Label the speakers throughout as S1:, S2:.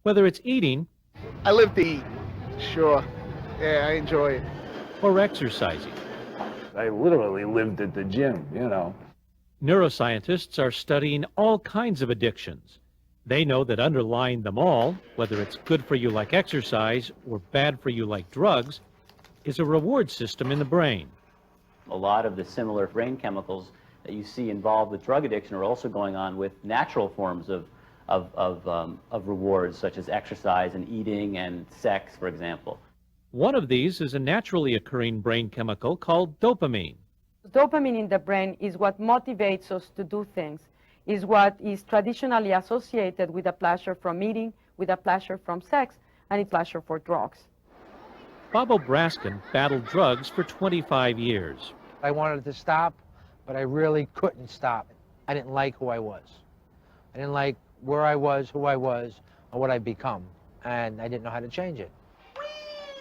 S1: Whether it's eating
S2: I live to eat. Sure. Yeah, I enjoy it.
S1: or exercising,
S3: I literally lived at the gym, you know.
S1: neuroscientists are studying all kinds of addictions. They know that underlying them all, whether it's good for you like exercise or bad for you like drugs, is a reward system in the brain.
S4: A lot of the similar brain chemicals that you see involved with drug addiction are also going on with natural forms of rewards, such as exercise and eating and sex, for example.
S1: One of these is a naturally occurring brain chemical called dopamine.
S5: Dopamine in the brain is what motivates us to do things, is what is traditionally associated with a pleasure from eating, with a pleasure from sex, and a pleasure for drugs.
S1: Bob O'Braskin battled drugs for 25 years.
S6: I wanted to stop, but I really couldn't stop. I didn't like who I was. I didn't like where I was, who I was, or what I'd become, and I didn't know how to change it.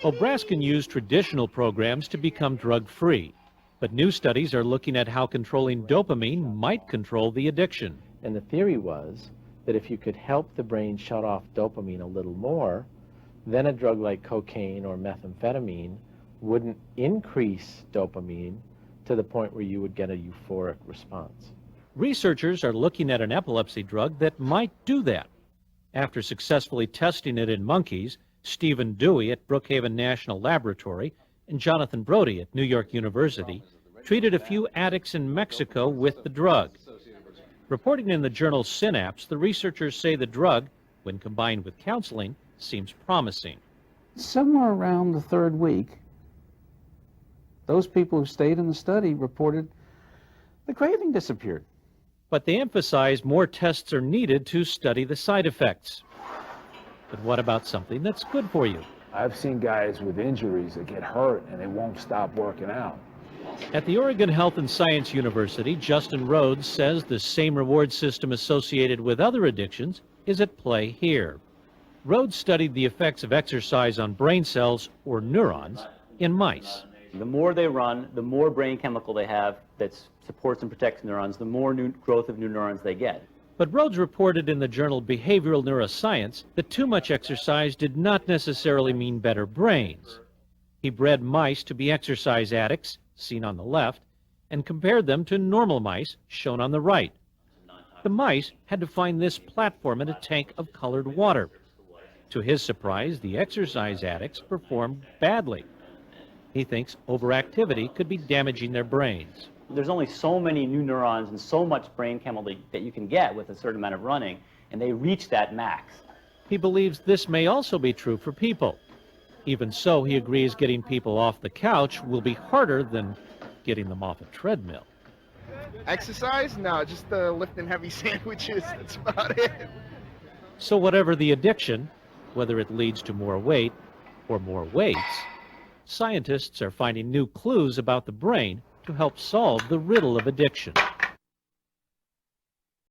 S1: O'Braskin used traditional programs to become drug-free, but new studies are looking at how controlling dopamine might control the addiction.
S7: And the theory was that if you could help the brain shut off dopamine a little more, then a drug like cocaine or methamphetamine wouldn't increase dopamine to the point where you would get a euphoric response.
S1: Researchers are looking at an epilepsy drug that might do that. After successfully testing it in monkeys, Stephen Dewey at Brookhaven National Laboratory and Jonathan Brody at New York University treated a few addicts in Mexico with the drug. Reporting in the journal Synapse, the researchers say the drug, when combined with counseling, seems promising.
S8: Somewhere around the third week, those people who stayed in the study reported the craving disappeared.
S1: But they emphasize more tests are needed to study the side effects. But what about something that's good for you?
S3: I've seen guys with injuries that get hurt and they won't stop working out.
S1: At the Oregon Health and Science University, Justin Rhodes says the same reward system associated with other addictions is at play here. Rhodes studied the effects of exercise on brain cells, or neurons, in mice.
S4: The more they run, the more brain chemical they have that supports and protects neurons, the more new growth of new neurons they get.
S1: But Rhodes reported in the journal Behavioral Neuroscience that too much exercise did not necessarily mean better brains. He bred mice to be exercise addicts, seen on the left, and compared them to normal mice, shown on the right. The mice had to find this platform in a tank of colored water. To his surprise, the exercise addicts performed badly. He thinks overactivity could be damaging their brains.
S4: There's only so many new neurons and so much brain chemical that you can get with a certain amount of running, and they reach that max.
S1: He believes this may also be true for people. Even so, he agrees getting people off the couch will be harder than getting them off a treadmill.
S2: Exercise? No, just lifting heavy sandwiches. That's about it.
S1: So whatever the addiction, whether it leads to more weight or more weights, scientists are finding new clues about the brain to help solve the riddle of addiction.